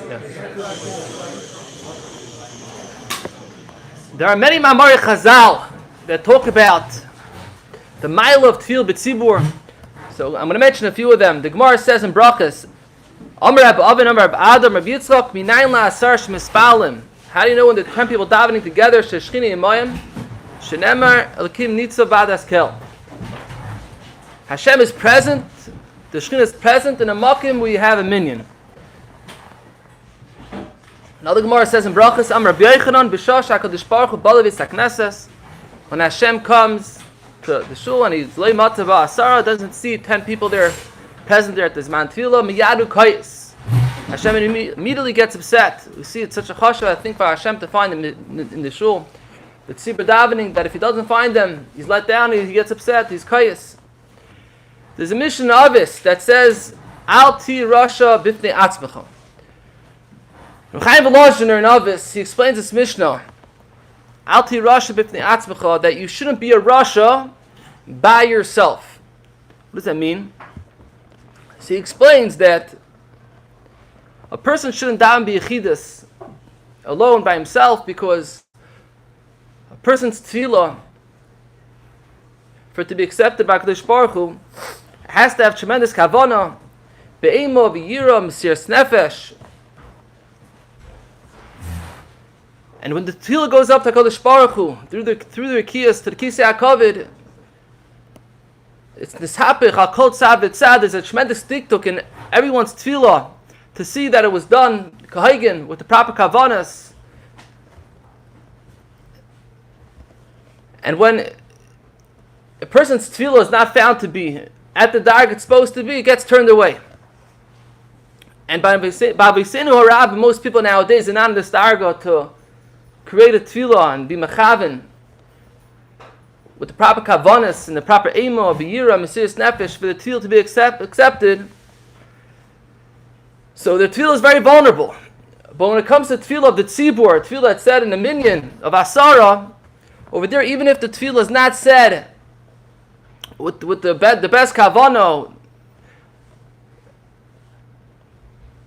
Yeah. There are many Mamari Chazal that talk about the mile of Tefillah B'tzibur. So I'm going to mention a few of them. The Gemara says in Brachas, Amar Rab Avin, Amar Rab Adam, Rab Yitzchak, Minayin la'asar sh'mispalim. How do you know when the 10 people davening together, Sheshchini Yimayim, Shenemar Elikim Nitza B'adas Kel. Hashem is present, the Shekhinah is present, in a Makim we have a Minyan. Another Gemara says in Brachas, Amar Rabbi Yochanan, B'shosh HaKadosh Baruch Hu Balavis HaKnesses, when Hashem comes to the Shul and he's Loi Matava Asara, doesn't see 10 people there, present there at this Man Tefillah, Miyadu Kayis. Hashem immediately gets upset. We see it's such a chasha, I think, for Hashem to find them in the Shul. The Tzibur davening, that if he doesn't find them, he's let down, he gets upset, he's Kayis. There's a Mishnah Avis that says, Al Ti Rasha Bifnei Atzmecha. Chaim Volozhiner in Avis, he explains this Mishnah, Al Ti Rasha Bifnei Atzmecha, that you shouldn't be a Rasha by yourself. What does that mean? So he explains that a person shouldn't daven b'yechidus alone by himself, because a person's tefillah, for it to be accepted by Kadosh Baruch Hu, has to have tremendous kavanah, be'emo, v'yira, mesiras nefesh. And when the tefillah goes up to Kadosh Baruch Hu, through the Rikiyas to the Kisei HaKavod, it's nishapich, hakol tzad v'tzad, there's a tremendous diktuk in everyone's tefillah to see that it was done kahaygen with the proper kavanas. And when a person's tefillah is not found to be at the darg it's supposed to be, it gets turned away. And by Visenu Harab, most people nowadays are not in this darga to create a tefillah and be mechaven with the proper kavanas and the proper emo, biyira, mesiras nefesh, for the tefillah to be accepted. So the tefillah is very vulnerable. But when it comes to tefillah of the tzibur, tefillah that's said in the minyan of Asara, over there, even if the tefillah is not said with the best kavano,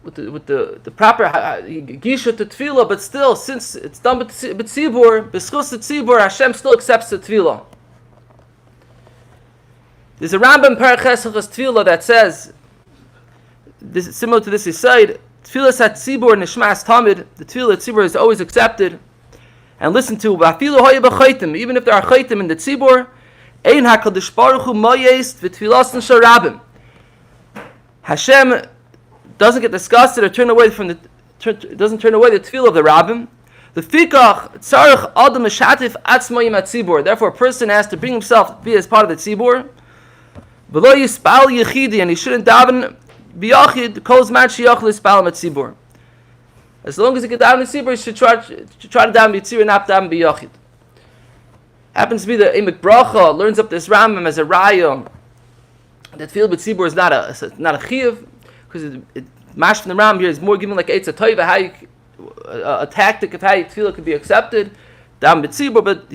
with the proper gisha to tefillah, but still, since it's done with tzibur, b'schus the tzibur, Hashem still accepts the tefillah. There's a Rambam Paraches Hilchos Tefillah that says, this is similar to this aside, Tefillah sat tzibur nishmas tamid, the tefillah tzibur is always accepted and listened to. Even if there are chaytim in the tzibur, ein hakadosh baruch hu moyes v'tfilas n'sharabim. Hashem doesn't get disgusted or turn away doesn't turn away the tefillah of the rabbim. The fikach tzarich adam mishatif atzmayim at tzibur. Therefore, a person has to bring himself to be as part of the tzibur. V'lo yispal yechidi, and he shouldn't daven biyachid kol zman sheyachol yispal at tzibur. As long as he can daven the tzibur, he should try to daven b'tzibur, not daven biyachid. Happens to be that Emek Bracha learns up this Rambam as a raya that tefillah b'tzibur is not a chiyuv, because it mash from the Rambam here is more given like Eitz HaToiva, how a tactic of how tefillah could be accepted, daven b'tzibur, but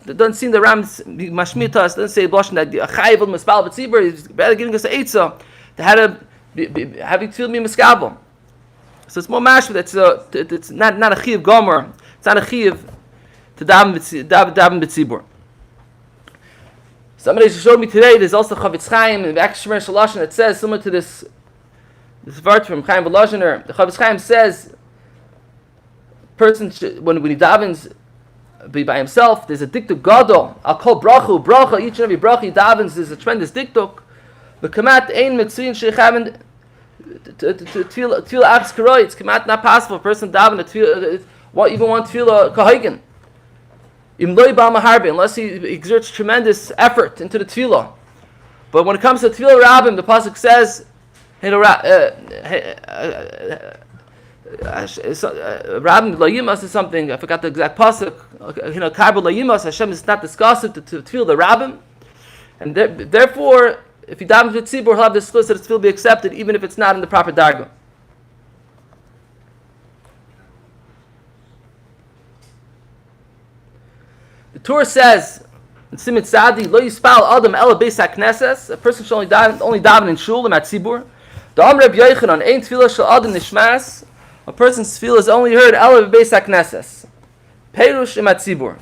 it doesn't seem the Rambam mashmita us, doesn't say blushing that a chayiv will mispal b'tzibur. He's rather giving us an eitzah to how to having tefillah be miskabel. So it's more mashma. It's not a chiyuv gomer. It's not a chiyuv to daven b'tzibur. Somebody showed me today. There's also Chavetz Chaim in the Preferential that says similar to this word from Chaim Volozhiner. The Chavetz Chaim says, person when he davens be by himself, there's a diktuk gadol. I'll call bracha. Each and every bracha he davens, there's a tremendous diktuk. The kamat ein mitzvin shechaven to tefillah achs karoi. It's kamat not possible. A person daven to tefillah, even one tefillah kahaygen. Unless he exerts tremendous effort into the tefillah. But when it comes to tefillah rabbim, the pasuk says, rabbim layimas is something. I forgot the exact pasuk. Karbo layimas. Hashem is not disgusted to tefillah the rabbim, and therefore, if he davens with tzibur, he'll have the schus that tefillah be accepted, even if it's not in the proper darga. The Torah says in Simit Sadi, "Lo yispal adam ela beis hakneses." A person should only daven in shul and at tzibur. Dam Reb Yochanan ain't tefillah shel adam nishmas. A person's tefillah is only heard ela b'beis hakneses. Perush im hatzibur.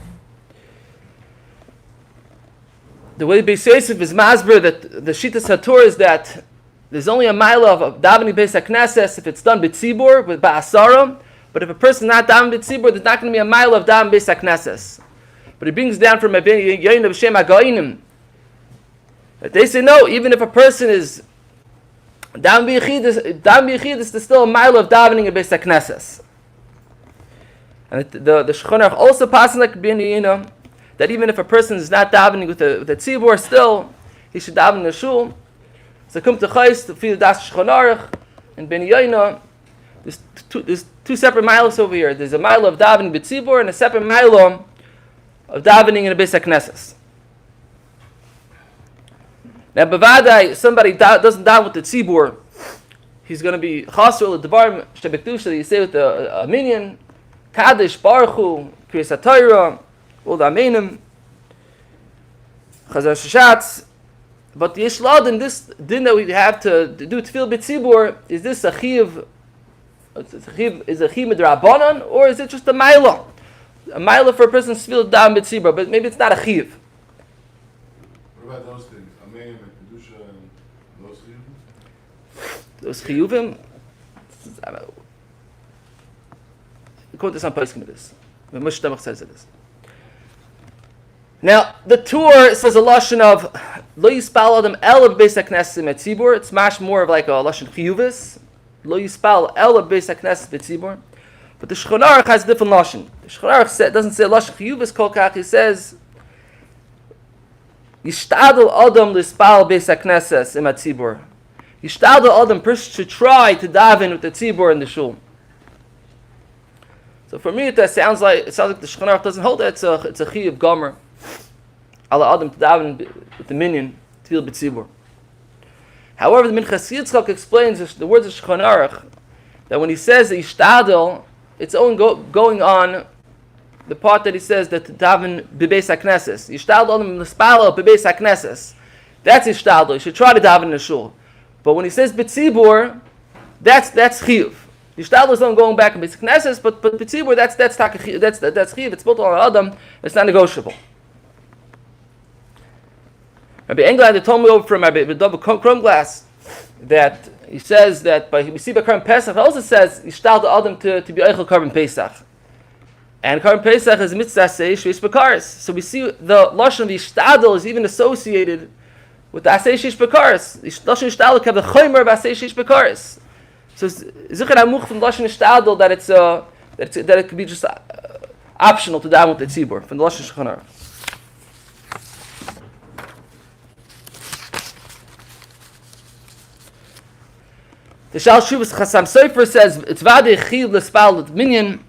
The way Beis Yosef is masber that the Shitas Hator is that there's only a mile of davening beis hakneses if it's done b'tzibur with ba'asara. But if a person is not davening b'tzibur, there's not going to be a mile of davening beis hakneses. But it brings down from Yain b'shem hagainim that they say no, even if a person is davening b'yichidus, there's still a mile of davening in beis hakneses. And the Shulchan Aruch also passes like Minyan that even if a person is not davening with the tzibur, still he should daven in the shul. So come to Chais to feel das Shulchan Aruch and Minyan. There's two separate miles over here. There's a mile of davening b'tzibur and a separate mile of davening in a beis hakneses. Now, b'vadai, somebody doesn't daven with the tzibur, he's going to be chasur l'devarim shebekdusha that you say with a minyan, kaddish, baruch hu, kriyas haTorah, all the amenim, chazar shashatz. But the Yishlad in this din that we have to do tefillah b'tzibur, is this a chiv? Is a chiv midrabanan, or is it just a mila? A mila for a person's tefillah daven b'tzibur, but maybe it's not a chiv. What about those things? Amen and kedusha and those chiyuvim? Those chiyuvim. According to some poskim it is. The Moshe Shtemach says it is. Now, the Tur says a lashon of lo yispal adam el b'beis hakneses metzibur. It's much more of like a lashon chiyuvis. Lo yispal el b'beis hakneses metzibur. But the Shulchan Aruch has a different lashon. The Shulchan Aruch doesn't say lashon chiyuvis kol kach. He says yishtadel adam lispal b'beis hakneses metzibur. Yishtadel adam, person should try to daven with the tzibur in the shul. So for me, it sounds like the Shulchan Aruch doesn't hold that. It's a chiyuv gomer. Allah Adam to daven with the minyan tefillah b'tzibur. However, the Minchas Yitzchak explains the words of Shulchan Aruch that when he says the Yishtadel, it's only going on the part that he says that to daven b'beis hakneses. Yishtadel adam l'spalo b'beis hakneses. That's Yishtadel. You should try to daven in the shul. But when he says b'tzibur, that's chiyuv. Yishtadel is not going back in b'beis hakneses, but b'tzibur that's chiyuv. It's built on Adam. It's not negotiable. Rabbi Engel had told me over from Rabbi Dov Krumglass that he says that we see by Karban Pesach, it also says Yishtal the Adam to be Eichel Karban Pesach. And Karban Pesach is mitzvah Aseh Shvish Bekaris. So we see the lashon of Yishtadel is even associated with the Aseh Shish Bekaris. Lashon Yishtadel have the Chomer of Aseh Shish Bekaris. So Zichar Amuch from lashon Yishtadel that it could be just optional to daven with the tzibur from the lashon Shulchan Aruch. The Shal Shuvas Chasam Sofer says it's vade chiv l'spal minyan.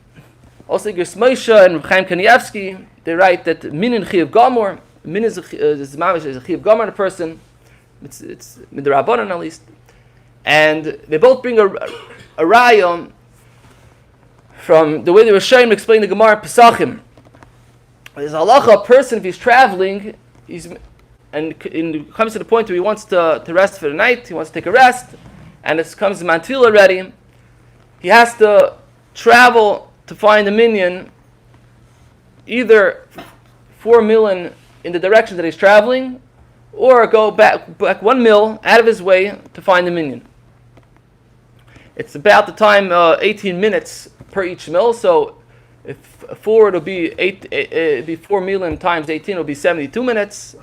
Also, Igor Moshe and Chaim Kanievsky, they write that minyan chiv gomor. Minyan is a chiv gomor in a person. It's midrabanan at least, and they both bring a raya from the way the Rishonim explain the Gemara Pesachim. There's a halacha, a person if he's traveling, comes to the point where he wants to rest for the night. He wants to take a rest. And it comes to Mantil already, he has to travel to find the minyan either 4 mil in the direction that he's traveling, or go back 1 mil out of his way to find the minyan. It's about the time 18 minutes per each mil, so if forward it'll be 4 mil times 18, it'll be 72 minutes.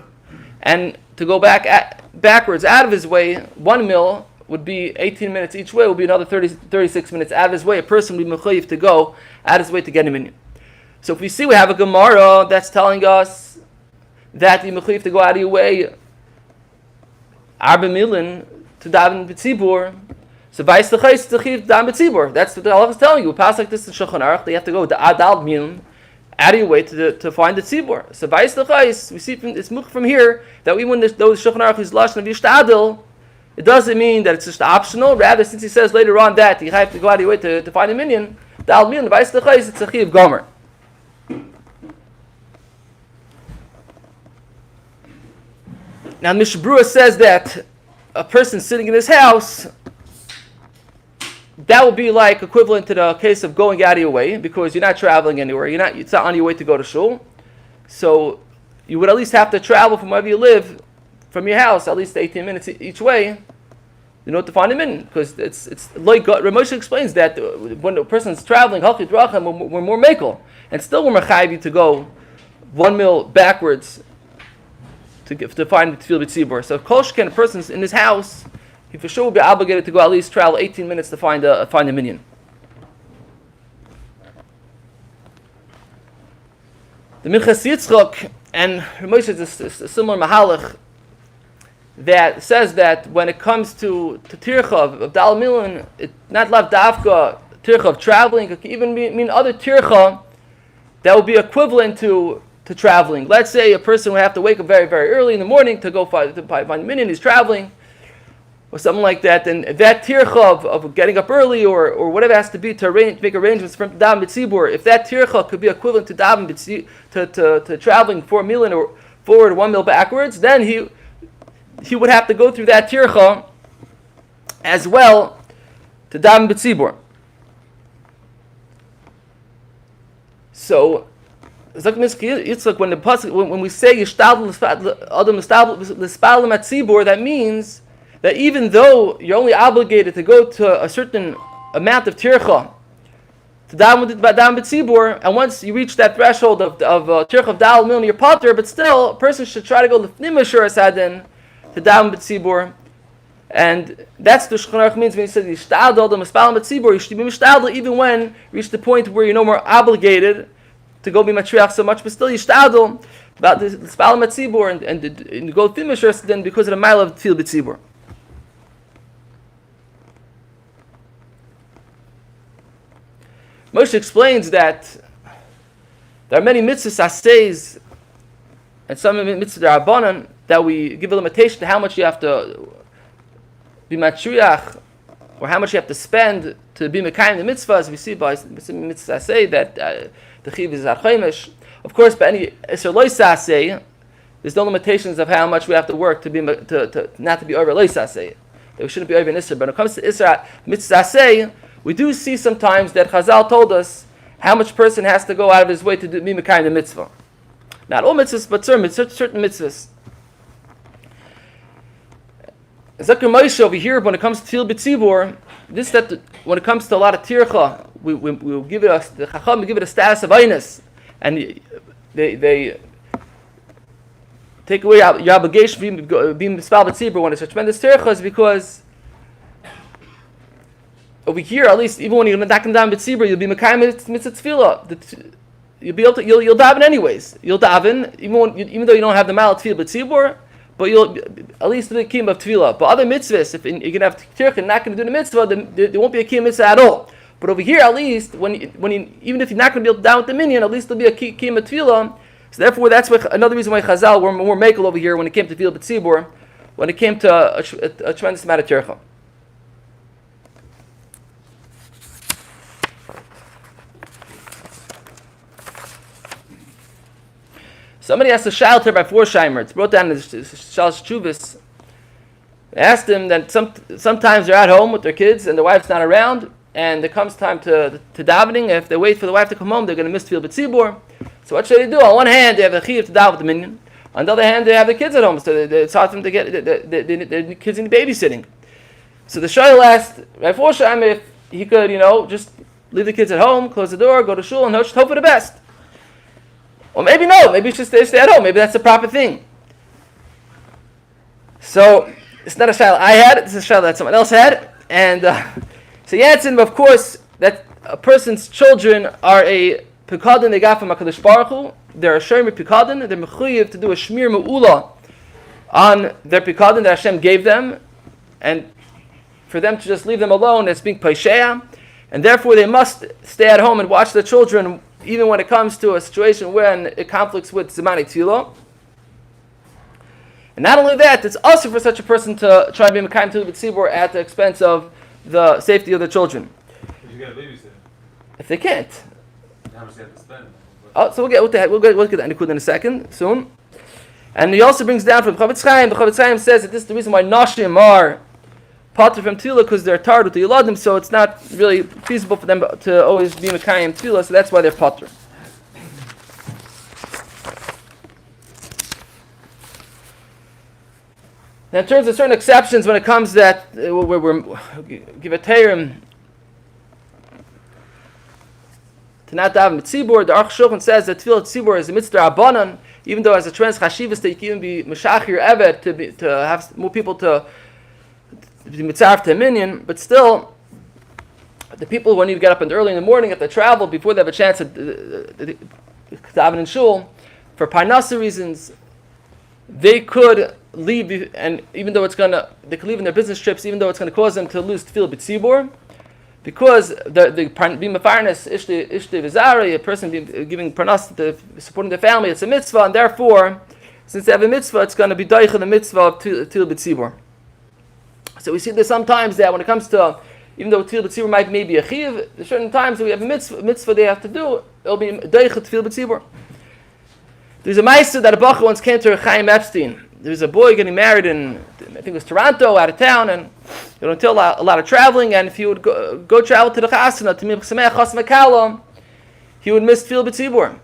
And to go backwards out of his way, 1 mil, would be 18 minutes each way, would be another 36 minutes out of his way. A person would be mechayiv to go out of his way to get a minyan. So if we see we have a Gemara that's telling us that you mechayiv to go out of your way arba milin to daven b'tzibur, so vice the chayis to chiv daven b'tzibur. That's what the halacha is telling you. We pass like this in Shulchan Aruch, they have to go to adal milin out of your way to find the tzibur. So vice the chayis, we see from here that even when those Shulchan Aruch is lashon of yishtadel, it doesn't mean that it's just optional. Rather, since he says later on that you have to go out of your way to find a minyan, the al minyan, vice the chayis, it's a chiv gomer. Now, Mishabura says that a person sitting in his house, that would be like equivalent to the case of going out of your way, because you're not traveling anywhere. It's not on your way to go to shul. So you would at least have to travel from wherever you live, from your house, at least 18 minutes each way, in order to find a minyan. Because it's like Ramosha explains that when a person's traveling, we're more mekel, and still we're mechayiv to go 1 mil backwards to find the tefillah b'tzibur. So if Kolshken, a person's in his house, he for sure will be obligated to go at least travel 18 minutes to find a minyan. The Minchas Yitzchok and Ramosha is a similar mahalach that says that when it comes to tircha of dal milan, it's not lav dafka tircha of traveling. It can even mean other tircha that would be equivalent to traveling. Let's say a person would have to wake up very, very early in the morning to go find a minyan. He's traveling, or something like that. And that tircha of getting up early or whatever has to be to make arrangements for daven b'tzibur, if that tircha could be equivalent to daven to traveling 4 milan or forward 1 mil backwards, then he would have to go through that tircha as well to daven b'tzibur. So, when we say that means that even though you're only obligated to go to a certain amount of tircha to daven b'tzibur, and once you reach that threshold of tircha of dal mil, you're pater, but still a person should try to go l'fnim ashur asadin to daven b'tzibur, and that's the Shulchan Aruch means when he says yishtadol the mispalim b'tzibur. You should be mishtadol even when you reach the point where you're no more obligated to go be matriach so much, but still yishtadol about the mispalim b'tzibur and go l'fnim ashur asadin because of the mile of tefillah b'tzibur. Moshe explains that there are many mitzvahs assays and some mitzvahs rabbanan that we give a limitation to how much you have to be matriach or how much you have to spend to be mekayim the mitzvahs. We see by mitzvahs assay that the chiv is archemish. Of course, by any isser lois assay, there's no limitations of how much we have to work to be to not to be over lois assay. That we shouldn't be over in isser. But when it comes to isser mitzvahs assay, we do see sometimes that Chazal told us how much a person has to go out of his way to be mekayim the mitzvah. Not all mitzvahs, but certain mitzvahs. Zakir Moshe over here, when it comes to tefillah b'tzibur, when it comes to a lot of tircha, we give it the Chacham give it a status of einus, and they take away your obligation being mispal b'tzibur when it's a tremendous tircha, is because over here, at least, even when you're medakim down b'tzibur, you'll be mekayim mitzvah tefillah. You'll be able to you'll daven anyways. You'll daven even though you don't have the mal tefillah b'tzibur, but you'll at least do the kiyum of tefillah. But other mitzvahs, if you're gonna have tircha and not gonna do the mitzvah, then there won't be a kiyum mitzvah at all. But over here, at least even if you're not gonna be able to down with the minyan, at least there'll be a kiyum of tefillah. So therefore, that's another reason why Chazal were more mekel over here when it came to tefillah b'tzibur, when it came to a tremendous amount of tircha. Somebody asked a shayla by Forsheimer. It's brought down in the Shalosh Chuvas. They asked him that sometimes they're at home with their kids and the wife's not around, and it comes time to davening. If they wait for the wife to come home, they're going to miss tefillah b'tzibur. So what should they do? On one hand, they have a chiyuv to daven with the minyan. On the other hand, they have the kids at home, so it's hard for them to get the kids in babysitting. So the shayla asked Rav Forsheimer if he could, just leave the kids at home, close the door, go to shul, and hope for the best. Or maybe no, maybe you should stay at home. Maybe that's the proper thing. So, it's not a shayla I had, it's a shayla that someone else had. And so he answered him, of course, that a person's children are a pikadon they got from HaKadosh Baruch Hu. They're a shomer pikadon. They're mechuyev to do a shmir me'ula on their pikadon that Hashem gave them. And for them to just leave them alone, it's being paisheya. And therefore they must stay at home and watch their children even when it comes to a situation when it conflicts with Zimani Tefillah. And not only that, it's also for such a person to try and be Mekayim Tefillah B'tzibur at the expense of the safety of the children. You got a babysitter. If they can't. How much they have to spend? Oh, so we'll get that Nikud in a second, soon. And he also brings down from Chavetz Chaim. The Chavetz Chaim says that this is the reason why Nashim are potter from tefillah because they're tired with the yeladim, so it's not really feasible for them to always be mekayim tefillah, so that's why they're potter. Now, in terms of certain exceptions, when it comes that where we're give a teirim to not daven with tzibur, the Aruch Shulchan says that tefillah tzibur is a mitzvah rabbanan, even though as a trans chashivas that you can even be meshachir evet to have more people to be mitzaref to a minyan, but still the people who need to get up early in the morning if they travel before they have a chance to daven in shul for parnasa reasons, they could leave, and even though they could leave in their business trips, even though it's going to cause them to lose tefillah b'tzibur, because the being mefarnes ishte v'zari, a person giving parnas, supporting their family, it's a mitzvah, and therefore, since they have a mitzvah, it's going to be doich the mitzvah of tefillah b'tzibur. So we see that sometimes that when it comes to, even though tefillah b'tzibur might maybe a chiv, there's certain times that we have a mitzvah they have to do, it'll be doich tefillah b'tzibur. There's a ma'aser that a bacher once came to Chaim Epstein. There was a boy getting married in, I think it was Toronto, out of town, and it would entail a lot of traveling, and if he would go travel to the chasana, to Mimch Sameach Chas Mekala, he would miss tefillah b'tzibur.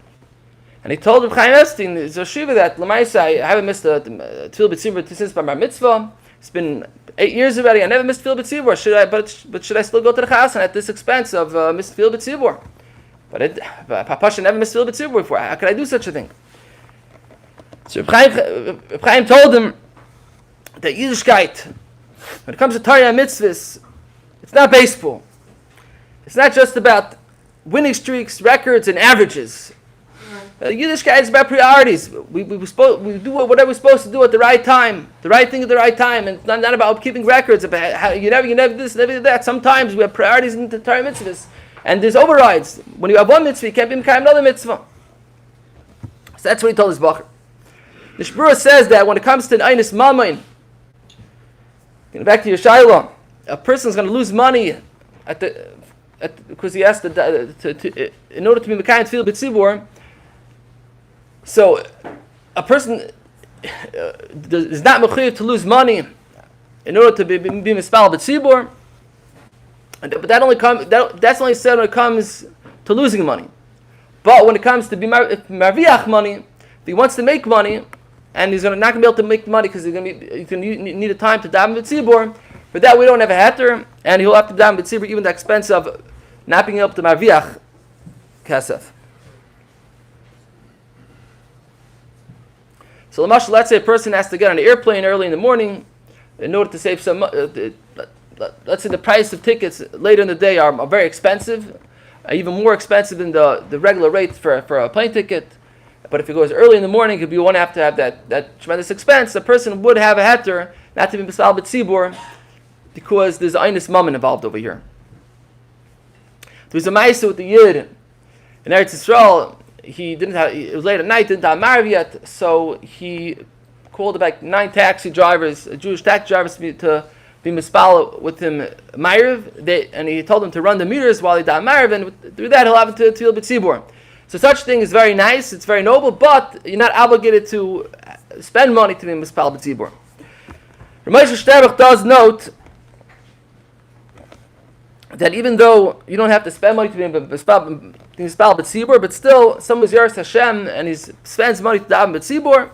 And he told Reb Chaim Epstein, there's a shiva that, L'maisa, I haven't missed the tefillah b'tzibur since my bar mitzvah. It's been 8 years already, I never missed tefillah b'tzibur. But should I still go to the chasana at this expense of missed tefillah b'tzibur? But Papa never missed tefillah b'tzibur before. How could I do such a thing? So Reb Chaim told him that Yiddishkeit, when it comes to Torah and mitzvahs, it's not baseball. It's not just about winning streaks, records, and averages. Yiddishkeit is about priorities. We do whatever we're supposed to do at the right time, the right thing at the right time, and it's not about keeping records. About how you never this, never that. Sometimes we have priorities in the Torah mitzvahs, and there's overrides. When you have one mitzvah, you can't be mekayim another mitzvah. So that's what he told his bacher. The Shbura says that when it comes to an Einis Mamain, back to your Shiloh, a person is going to lose money because he has to in order to be Mekayim Tefillah B'tzibur. So a person is not mechuyev to lose money in order to be Mispal B'tzibur. But that's only said when it comes to losing money. But when it comes to be Marviach money, if he wants to make money, and he's not going to be able to make money because he's going to need a time to daven b'tzibur. For that, we don't have a heter, and he'll have to daven b'tzibur even at the expense of not being able to marviach kasef. So, let's say a person has to get on an airplane early in the morning in order to save some. Let's say the price of tickets later in the day are very expensive, even more expensive than the regular rate for a plane ticket. But if it goes early in the morning, if you won't have to have that tremendous expense, a person would have a heter not to be misal b'tzibur because there's Einis Mammon involved over here. There was a ma'aser with the Yid in Eretz Yisrael. It was late at night, didn't have Marav yet, so he called about 9 taxi drivers, Jewish taxi drivers, to be mispal with him Ma'ariv, and he told them to run the meters while he did Ma'ariv, and through that he'll have to tefillah b'tzibur. So such thing is very nice, it's very noble, but you're not obligated to spend money to be mispal b'tzibur. Ramosha Shterach does note that even though you don't have to spend money to be mispal b'tzibur, but still, someone is Yeras Hashem and he spends money to daven b'tzibur,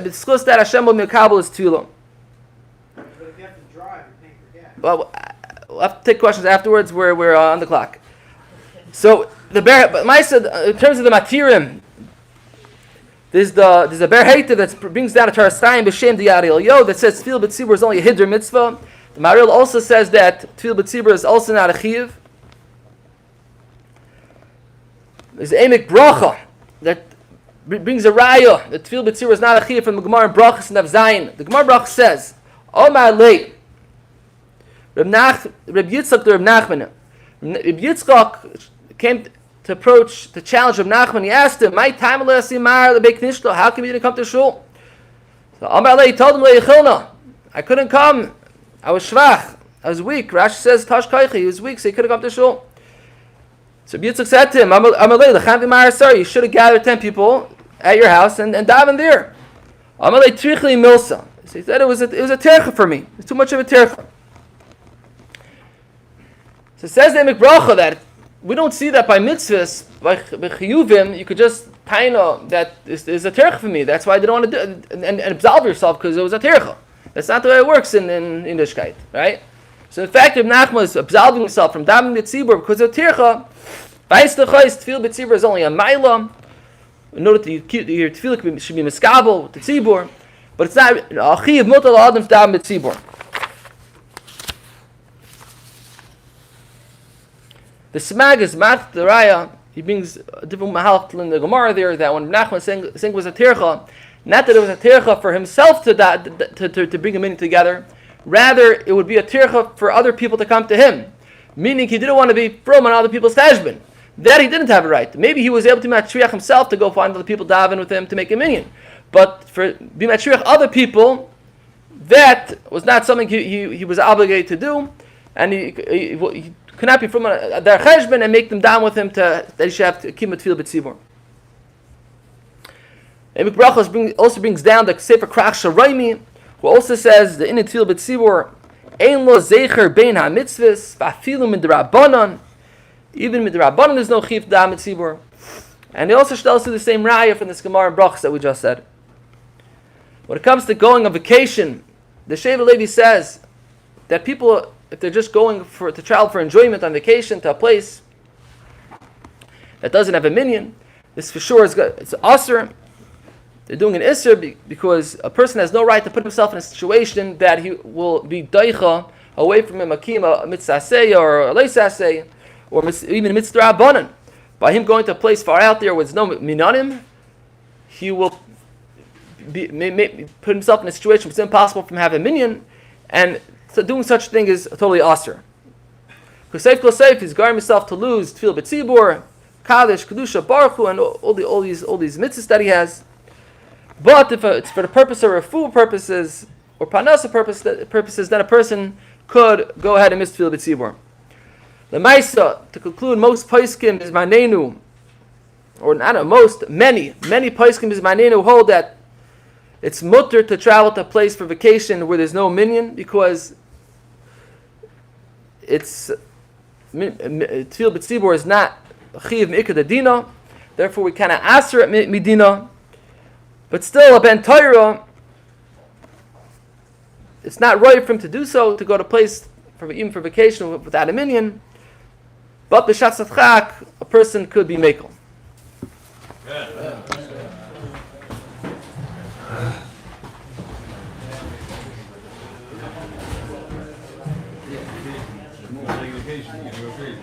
discuss that Hashem will mekabel his tefillah. But if you have to drive, you pay for gas. Well, we'll have to take questions afterwards. We're on the clock. So in terms of the matirim, there's a ber hater that brings down a Tarasayim b'shem diyari yo that says tefillah b'tzibur is only a hiddur mitzvah. The Maril also says that tefillah b'tzibur is also not a chiyuv. There's Emek Bracha that brings a raya that tefillah b'tzibur is not a chiyuv from the Gemara in Brachas and Avzayin. The Gemara Brachas says, Omar lei Reb Yitzchak to Reb Nachman. Reb Yitzchak came to approach, to challenge Reb Nachman. He asked him, "My time how come you didn't come to shul?" So Amar Lei told him, I couldn't come. I was shvach. I was weak. Rashi says, Tash Kaichi, he was weak, so he couldn't come to shul. So Reb Yitzchak said to him, Amar Lei, you should have gathered 10 people at your house and daven there. Amar Lei Trichli Milsa. So he said it was a tercha for me. It's too much of a tercha. So it says the Bracha that we don't see that by mitzvahs, by chiyuvim, you could just taina that is a terech for me. That's why I didn't want to do it, and absolve yourself because it was a terech. That's not the way it works in Yiddishkeit, right? So in fact, if Nachman is absolving himself from davening the tzibur because of terech, Vais the chayes tefillah b'tzibur is only a ma'ila. In order to keep your tefillah should be miskabel with the tzibur, but it's not a chiyav mutar la'adam to daven b'tzibur. The Smag is Mat the Raya. He brings a different mahalach in the Gemara there that when Nachman saying was a tircha, not that it was a tircha for himself to bring a minyan together, rather it would be a tircha for other people to come to him. Meaning he didn't want to be from on other people's tashbin. That he didn't have a right. Maybe he was able to matriach himself to go find other people daven with him to make a minyan. But for be matriach other people, that was not something he was obligated to do, and he could not be from their cheshbon and make them down with him that he should have to keep tefillah b'tzibur. And Bracha also brings down the Sefer Krach Sharaimi, who also says the inyan tefillah b'tzibur ein lo zecher bein ha-mitzvahs v'afilu midrabanan. Even midrabanan there's no chiyuv daven b'tzibur. And he also tells you the same raya from this Gemara and Brachas that we just said. When it comes to going on vacation, the Sheva Levi says that people, if they're just going to travel for enjoyment on vacation to a place that doesn't have a minyan, this for sure it's asur. They're doing an isser because a person has no right to put himself in a situation that he will be daicha away from him, a mitzvah or a leisaseh, or even a mitzvah rabbanan. By him going to a place far out there where there's no minanim, he will put himself in a situation where it's impossible for him to have a minyan, and so doing such a thing is totally asur. Because Seif Kol Seif, he's guarding himself to lose tefillah b'tzibur, Kaddish, Kedusha, Baruch Hu, and all these mitzvahs that he has. But if it's for the purpose of refuah purposes or panasa purposes, then a person could go ahead and miss tefillah b'tzibur. The Maisa, to conclude, most poskim is manenu, or not many poskim is manenu hold that it's mutter to travel to a place for vacation where there's no minyan because it's tefillah b'tzibur is not chiv mi'ikad adina, therefore we cannot aser at midina. But still, a ben Torah, it's not right for him to do so, to go to a place even for vacation without a minyan. But b'shat tzadchak, a person could be mekel. Vacation, you can go crazy.